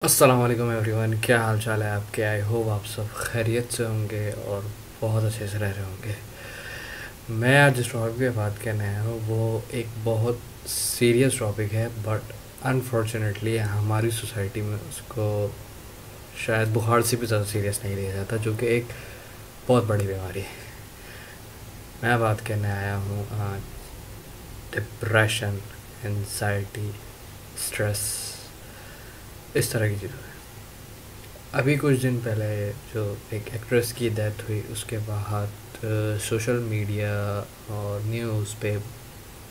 अस्सलाम वालेकुम एवरीवन, क्या हाल चाल है आपके। आई होप आप सब खैरियत से होंगे और बहुत अच्छे से रह रहे होंगे। मैं आज जिस टॉपिक पे बात करने आया हूँ वो एक बहुत सीरियस टॉपिक है, बट अनफॉर्चुनेटली हमारी सोसाइटी में उसको शायद बुखार से भी ज़्यादा सीरियस नहीं लिया जाता, जो कि एक बहुत बड़ी बीमारी है। मैं बात करने आया हूँ डिप्रेशन, एंजाइटी, स्ट्रेस, इस तरह की चीज़ों। अभी कुछ दिन पहले जो एक एक्ट्रेस की डेथ हुई, उसके बाद सोशल मीडिया और न्यूज़ पे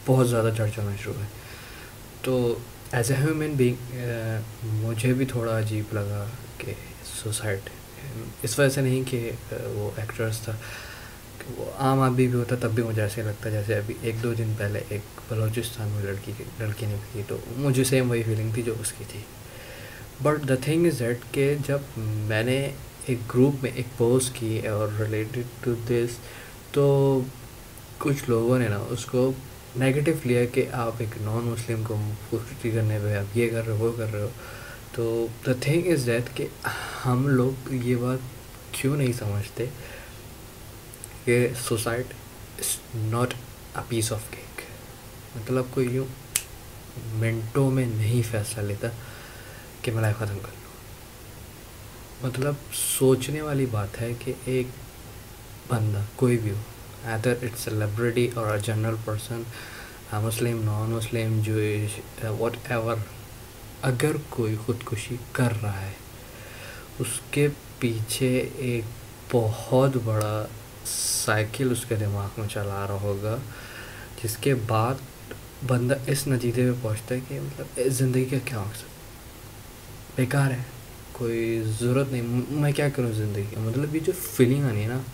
बहुत ज़्यादा चर्चा होना शुरू है। तो एज ए ह्यूमन बीइंग मुझे भी थोड़ा अजीब लगा कि सुसाइड, इस वजह से नहीं कि वो एक्ट्रेस था, कि वो आम आदमी भी होता तब भी मुझे ऐसे लगता जैसे अभी एक दो दिन पहले एक बलूचिस्तान में लड़की ने की, तो मुझे सेम वही फीलिंग थी जो उसकी थी। But the thing is that कि जब मैंने एक ग्रुप में एक पोस्ट की और रिलेटेड टू दिस, तो कुछ लोगों ने ना उसको नेगेटिव लिया कि आप एक नॉन मुस्लिम को पुष्टि करने पे आप ये कर रहे हो, वो कर रहे हो। तो द थिंग इज़ दैट कि हम लोग ये बात क्यों नहीं समझते कि suicide is not a piece of cake. मतलब कोई यूँ मिनटों में नहीं फैसला लेता कि मैं लाइफ ख़त्म कर लूँ। मतलब सोचने वाली बात है कि एक बंदा कोई भी हो, एदर इट्स सेलिब्रिटी और a general person, Muslim, non Muslim, Jewish, what ever, अगर कोई ख़ुदकुशी कर रहा है उसके पीछे एक बहुत बड़ा साइकिल उसके दिमाग में चला रहा होगा, जिसके बाद बंदा इस नतीजे पे पहुंचता है कि मतलब इस ज़िंदगी का क्या मकसद, बेकार है, कोई ज़रूरत नहीं, मैं क्या करूँ ज़िंदगी का। मतलब ये जो फीलिंग आनी है ना,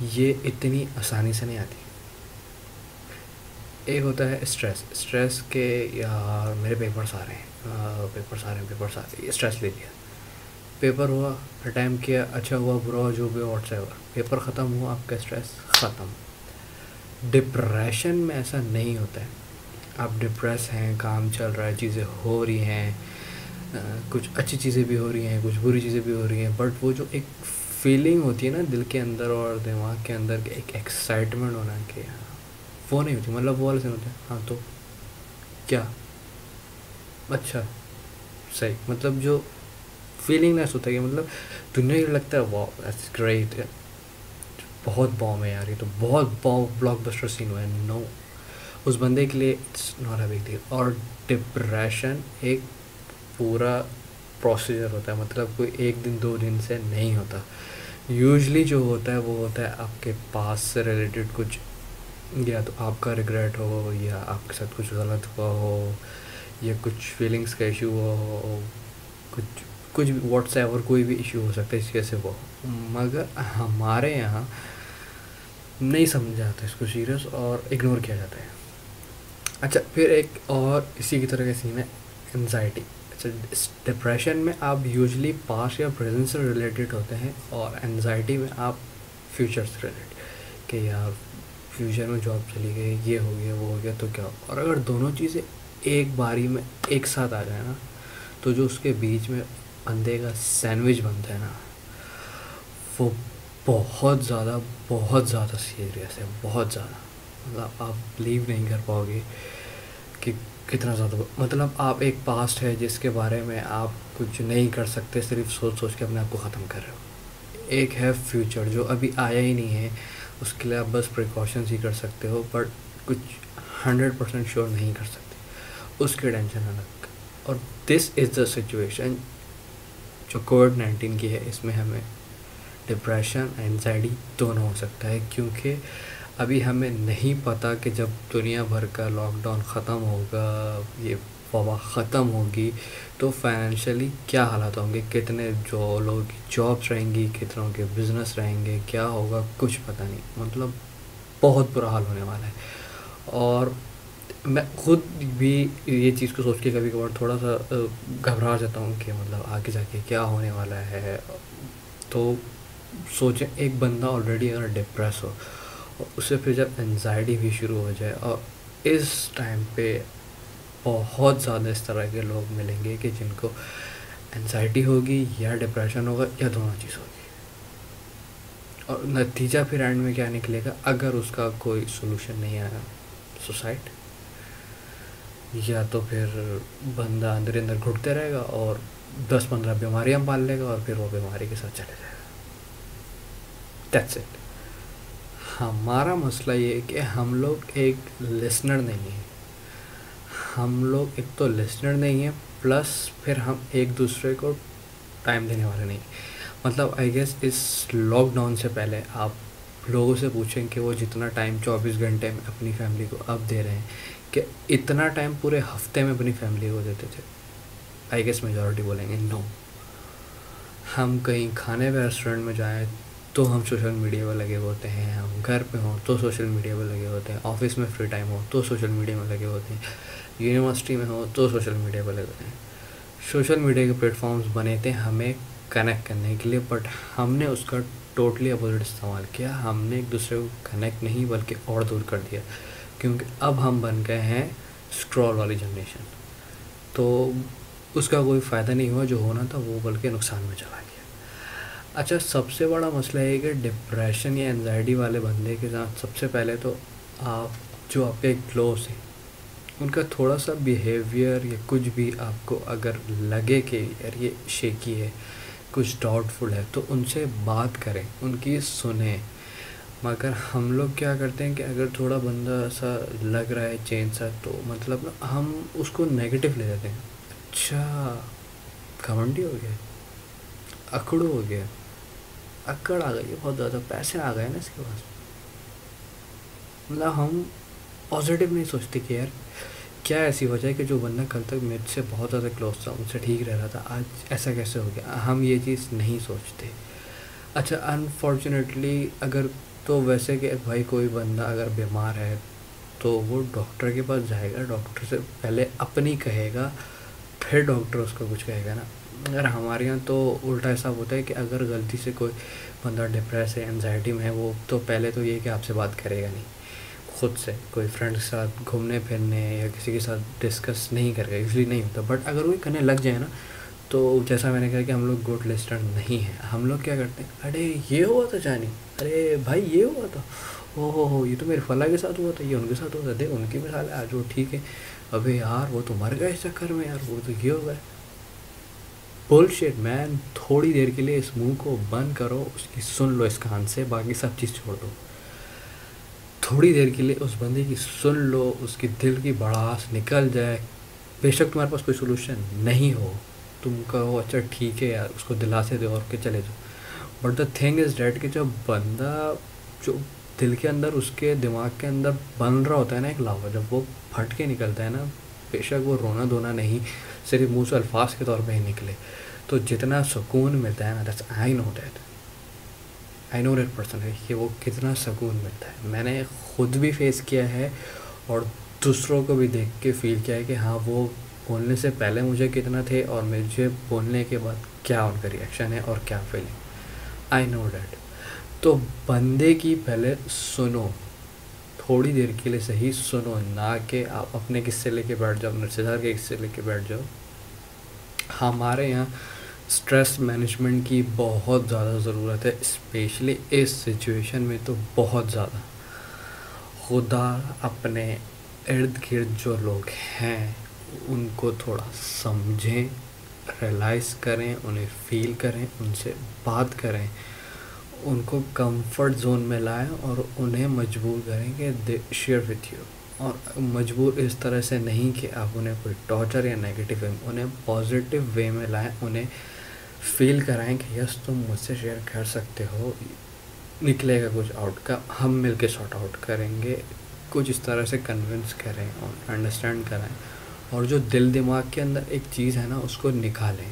ये इतनी आसानी से नहीं आती। एक होता है स्ट्रेस के यार मेरे पेपर्स आ रहे हैं, पेपर्स आ रहे हैं, ये स्ट्रेस ले लिया। पेपर हुआ, अटैम्प्ट किया, अच्छा हुआ बुरा हुआ जो भी हुआ व्हाट्सएवर, पेपर ख़त्म हुआ, आपका स्ट्रेस ख़त्म। डिप्रेशन में ऐसा नहीं होता है। आप डिप्रेस हैं, काम चल रहा है, चीज़ें हो रही हैं, कुछ अच्छी चीज़ें भी हो रही हैं, कुछ बुरी चीज़ें भी हो रही हैं, बट वो जो एक फीलिंग होती है ना दिल के अंदर और दिमाग के अंदर, एक एक्साइटमेंट होना कि हाँ, वो नहीं होती। मतलब वो वाले से होता है, हाँ तो क्या, अच्छा, सही, मतलब जो फीलिंगनेस होता है कि मतलब दुनिया को लगता है वाह दैट्स ग्रेट, बहुत बॉम है यार, ये तो बहुत ब्लॉकबस्टर सीन हुआ है। नो, उस बंदे के लिए it's not a big deal. और डिप्रेशन एक पूरा प्रोसीजर होता है, मतलब कोई एक दिन दो दिन से नहीं होता। यूजुअली जो होता है वो होता है आपके पास से रिलेटेड कुछ, या तो आपका रिग्रेट हो, या आपके साथ कुछ गलत हुआ हो, या कुछ फीलिंग्स का इशू हुआ हो, कुछ कुछ भी व्हाट्सएप और कोई भी इशू हो सकता है इसके से वो। मगर हमारे यहाँ नहीं समझा जाता इसको सीरियस और इग्नोर किया जाता है। अच्छा, फिर एक और इसी की तरह का सीन है एनजाइटी। अच्छा, इस डिप्रेशन में आप यूजुअली पास्ट या प्रेजेंट से रिलेटेड होते हैं, और एनजाइटी में आप फ्यूचर से रिलेटेड कि यार फ्यूचर में जॉब चली गई, ये हो गया, वो हो गया, तो क्या हो। और अगर दोनों चीज़ें एक बारी में एक साथ आ जाए ना, तो जो उसके बीच में बंदे का सैंडविच बनता है ना, वो बहुत ज़्यादा सीरियस है, बहुत ज़्यादा। मतलब आप बिलीव नहीं कर पाओगे कि कितना ज़्यादा, मतलब आप एक पास्ट है जिसके बारे में आप कुछ नहीं कर सकते, सिर्फ सोच सोच के अपने आप को ख़त्म कर रहे हो। एक है फ्यूचर जो अभी आया ही नहीं है, उसके लिए आप बस प्रिकॉशंस ही कर सकते हो, बट कुछ 100% श्योर नहीं कर सकते, उसकी टेंशन अलग। और दिस इज़ द सिचुएशन जो कोविड-19 की है। इसमें हमें डिप्रेशन, एंजाइटी दोनों हो सकता है, क्योंकि अभी हमें नहीं पता कि जब दुनिया भर का लॉकडाउन ख़त्म होगा, ये वबा ख़त्म होगी, तो फाइनेंशियली क्या हालात होंगे, कितने जो लोगों की जॉब्स रहेंगी, कितनों के बिज़नेस रहेंगे, क्या होगा कुछ पता नहीं। मतलब बहुत बुरा हाल होने वाला है। और मैं खुद भी ये चीज़ को सोच के कभी कभार थोड़ा सा घबरा जाता हूँ कि मतलब आगे जाके क्या होने वाला है। तो सोचें, एक बंदा ऑलरेडी अगर डिप्रेस हो और उससे फिर जब एनजाइटी भी शुरू हो जाए, और इस टाइम पे बहुत ज़्यादा इस तरह के लोग मिलेंगे कि जिनको एंजाइटी होगी या डिप्रेशन होगा या दोनों चीज़ होगी। और नतीजा फिर एंड में क्या निकलेगा, अगर उसका कोई सोल्यूशन नहीं आया, सुसाइड, या तो फिर बंदा अंदर अंदर घुटते रहेगा और 10-15 बीमारियाँ पाल लेगा और फिर वो बीमारी के साथ चले जाएगा। That's it. हमारा मसला ये है कि हम लोग एक लिसनर नहीं है, हम लोग एक तो लिसनर नहीं है, प्लस फिर हम एक दूसरे को टाइम देने वाले नहीं। मतलब आई गेस इस लॉकडाउन से पहले आप लोगों से पूछें कि वो जितना टाइम 24 घंटे में अपनी फैमिली को अब दे रहे हैं, कि इतना टाइम पूरे हफ्ते में अपनी फैमिली को देते थे, आई गेस मेजॉरिटी बोलेंगे नो। हम कहीं खाने पे रेस्टोरेंट में जाएं तो हम सोशल मीडिया पर लगे होते हैं, हम घर पे हों तो सोशल मीडिया पर लगे होते हैं, ऑफिस में फ्री टाइम हो तो सोशल मीडिया में लगे होते हैं, यूनिवर्सिटी में हो तो सोशल मीडिया पर लगे होते हैं। सोशल मीडिया के प्लेटफॉर्म्स बने थे हमें कनेक्ट करने के लिए, बट हमने उसका टोटली अपोजिट इस्तेमाल किया। हमने एक दूसरे को कनेक्ट नहीं बल्कि और दूर कर दिया, क्योंकि अब हम बन गए हैं स्क्रॉल वाली जनरेशन। तो उसका कोई फ़ायदा नहीं हुआ, जो होना था वो बल्कि नुकसान में चला गया। अच्छा, सबसे बड़ा मसला है कि डिप्रेशन या एंजाइटी वाले बंदे के साथ सबसे पहले तो आप जो आपके क्लोज हैं उनका थोड़ा सा बिहेवियर या कुछ भी आपको अगर लगे कि यार ये शेकी है, कुछ डाउटफुल है, तो उनसे बात करें, उनकी सुने। मगर हम लोग क्या करते हैं कि अगर थोड़ा बंदा ऐसा लग रहा है चेंज सा, तो मतलब ना हम उसको नेगेटिव ले लेते हैं। अच्छा, घमंडी हो गया, अकड़ू हो गया, अकड़ आ गई है, बहुत ज़्यादा पैसे आ गए ना इसके पास। मतलब हम पॉजिटिव नहीं सोचते कि यार क्या ऐसी वजह है कि जो बंदा कल तक मेरे से बहुत ज़्यादा क्लोज था, मुझसे ठीक रह रहा था, आज ऐसा कैसे हो गया। हम ये चीज़ नहीं सोचते। अच्छा, अनफॉर्चुनेटली अगर तो वैसे कि भाई कोई बंदा अगर बीमार है तो वो डॉक्टर के पास जाएगा, डॉक्टर से पहले अपनी कहेगा, फिर डॉक्टर उसको कुछ कहेगा ना। अगर हमारे यहाँ तो उल्टा ऐसा होता है कि अगर गलती से कोई बंदा डिप्रेस है, एंजाइटी में है, वो तो पहले तो ये कि आपसे बात करेगा नहीं, खुद से कोई फ्रेंड के साथ घूमने फिरने या किसी के साथ डिस्कस नहीं करेगा, यूजली नहीं होता। बट अगर वो करने लग जाए ना, तो जैसा मैंने कहा कि हम लोग गुड लिस्टर नहीं हैं। हम लोग क्या करते हैं, अरे ये हुआ था जानी, अरे भाई ये हुआ था, हो ये तो मेरे फला के साथ हुआ था, ये उनके साथ हुआ था, देख उनकी मिसाल है आज वो ठीक है, अबे यार वो तो मर गए इस चक्कर में, यार वो तो ये हो गया। Bullshit man. थोड़ी देर के लिए इस मुंह को बंद करो, उसकी सुन लो इस कान से, बाकी सब चीज़ छोड़ दो। थोड़ी देर के लिए उस बंदे की सुन लो, उसकी दिल की भड़ास निकल जाए। बेशक तुम्हारे पास कोई सोल्यूशन नहीं हो, तुम कहो अच्छा ठीक है यार, उसको दिलासे दो और के चले जाओ। But the thing is that कि जब बंदा जो दिल के अंदर, उसके दिमाग के अंदर बन रहा होता है ना एक लावा, जब वो फट के निकलता है ना, बेशक वो रोना धोना नहीं, सिर्फ मुंह से अल्फाज के तौर पे ही निकले, तो जितना सुकून मिलता है ना, that's I know that person है कि वो कितना सुकून मिलता है। मैंने खुद भी फेस किया है और दूसरों को भी देख के फील किया है कि हाँ, वो बोलने से पहले मुझे कितना थे और मुझे बोलने के बाद क्या उनका रिएक्शन है और क्या फीलिंग। I know that. तो बंदे की पहले सुनो, थोड़ी देर के लिए सही सुनो, ना कि आप अपने किस्से लेके बैठ जाओ, रिश्तेदार के किस्से लेके बैठ जाओ। हमारे यहाँ स्ट्रेस मैनेजमेंट की बहुत ज़्यादा ज़रूरत है, स्पेशली इस सिचुएशन में तो बहुत ज़्यादा। खुदा अपने इर्द गिर्द जो लोग हैं उनको थोड़ा समझें, रियलाइज़ करें, उन्हें फ़ील करें, उनसे बात करें, उनको कंफर्ट जोन में लाएं और उन्हें मजबूर करें कि दे शेयर विथ यू। और मजबूर इस तरह से नहीं कि आप उन्हें कोई टॉर्चर या नेगेटिव वे में, उन्हें पॉजिटिव वे में लाएं, उन्हें फील कराएं कि यस तुम मुझसे शेयर कर सकते हो, निकलेगा कुछ आउटकम, हम मिलके सॉर्ट आउट करेंगे। कुछ इस तरह से कन्विंस करें और अंडरस्टैंड कराएं, और जो दिल दिमाग के अंदर एक चीज़ है ना, उसको निकालें।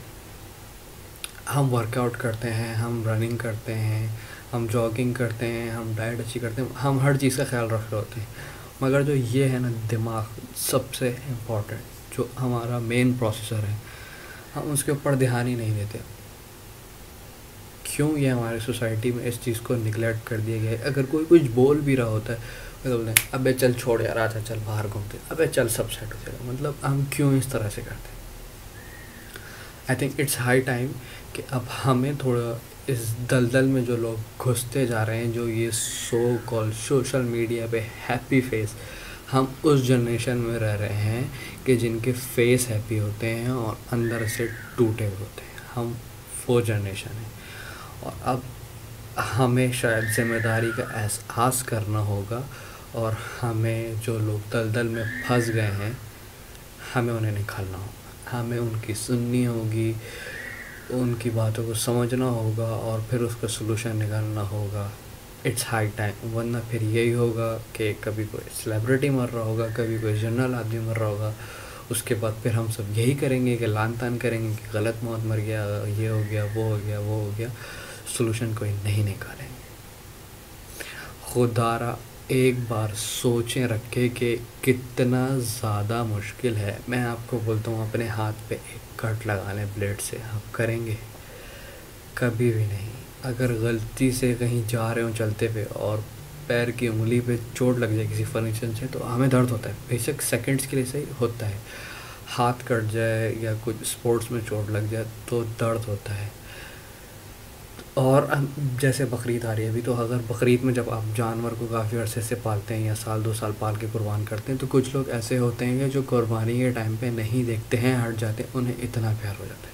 हम वर्कआउट करते हैं, हम रनिंग करते हैं, हम जॉगिंग करते हैं, हम डाइट अच्छी करते हैं, हम हर चीज़ का ख्याल रख रहे होते हैं, मगर जो ये है ना दिमाग, सबसे इम्पॉर्टेंट, जो हमारा मेन प्रोसेसर है, हम उसके ऊपर ध्यान ही नहीं देते। क्यों ये हमारी सोसाइटी में इस चीज़ को निगलेक्ट कर दिया गया है। अगर कोई कुछ बोल भी रहा होता है तो बोलते हैं अबे चल छोड़ यार, आजा चल बाहर घूमते, अबे चल सब सेट हो जाएगा। मतलब हम क्यों इस तरह से करते हैं। I think it's high time कि अब हमें थोड़ा इस दलदल में जो लोग घुसते जा रहे हैं, जो ये सो कॉल सोशल मीडिया पे हैप्पी फेस, हम उस जनरेशन में रह रहे हैं कि जिनके फेस हैप्पी होते हैं और अंदर से टूटे हुए होते हैं। हम वो जनरेशन है और अब हमें शायद ज़िम्मेदारी का एहसास करना होगा और हमें जो लोग दलदल में फंस गए हैं, हमें उन्हें निकालना होगा, हमें उनकी सुननी होगी, उनकी बातों को समझना होगा और फिर उसका सलूशन निकालना होगा। इट्स हाई टाइम, वरना फिर यही होगा कि कभी कोई सेलिब्रिटी मर रहा होगा, कभी कोई जनरल आदमी मर रहा होगा, उसके बाद फिर हम सब यही करेंगे कि लान तान करेंगे कि गलत मौत मर गया, ये हो गया, वो हो गया, वो हो गया, सलूशन कोई नहीं निकालेंगे। खुदारा एक बार सोचें रखे कि कितना ज़्यादा मुश्किल है। मैं आपको बोलता हूँ अपने हाथ पे एक कट लगा लें ब्लेड से, आप करेंगे? कभी भी नहीं। अगर गलती से कहीं जा रहे हो चलते पे और पैर की उंगली पे चोट लग जाए किसी फर्नीचर से, तो हमें दर्द होता है, बेशक सेकंड्स के लिए सही होता है। हाथ कट जाए या कुछ स्पोर्ट्स में चोट लग जाए तो दर्द होता है। और जैसे बकरीद आ रही है अभी, तो अगर बकरीद में जब आप जानवर को काफ़ी अरसे से पालते हैं या साल 2 साल पाल के कुर्बान करते हैं, तो कुछ लोग ऐसे होते हैं कि जो कुर्बानी के टाइम पे नहीं देखते हैं, हट जाते हैं, उन्हें इतना प्यार हो जाता है।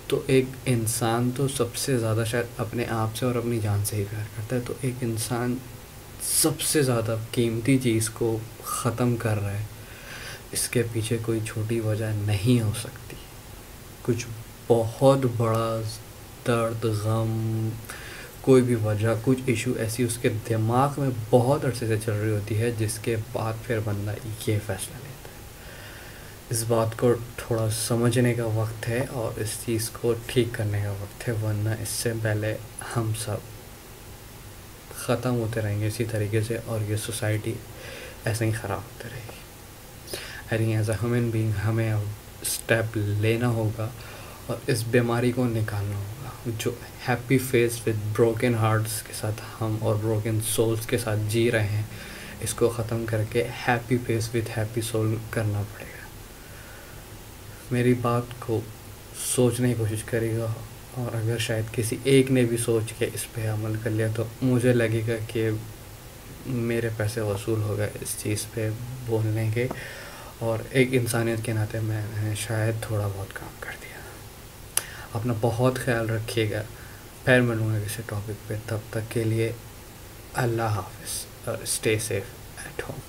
तो एक इंसान तो सबसे ज़्यादा शायद अपने आप से और अपनी जान से ही प्यार करता है, तो एक इंसान सबसे ज़्यादा कीमती चीज़ को ख़त्म कर रहा है, इसके पीछे कोई छोटी वजह नहीं हो सकती। कुछ बहुत बड़ा दर्द, गम, कोई भी वजह, कुछ इशू ऐसी उसके दिमाग में बहुत अरसे से चल रही होती है, जिसके बाद फिर बंदा ये फ़ैसला लेता है। इस बात को थोड़ा समझने का वक्त है और इस चीज़ को ठीक करने का वक्त है, वरना इससे पहले हम सब ख़त्म होते रहेंगे इसी तरीके से और ये सोसाइटी ऐसे ही ख़राब होती रहेगी। I think as a human being हमें अब स्टेप लेना होगा और इस बीमारी को निकालना होगा। जो happy face with broken hearts के साथ हम और ब्रोकन सोल्स के साथ जी रहे हैं, इसको ख़त्म करके happy face with happy soul करना पड़ेगा। मेरी बात को सोचने की कोशिश करेगा और अगर शायद किसी एक ने भी सोच के इस पे अमल कर लिया, तो मुझे लगेगा कि मेरे पैसे वसूल हो गए इस चीज़ पे बोलने के, और एक इंसानियत के नाते मैंने शायद थोड़ा बहुत काम कर दिया। अपना बहुत ख्याल रखिएगा, फिर मिलूँगा किसी टॉपिक पे, तब तक के लिए अल्लाह हाफ़िज़ और स्टे सेफ एट होम।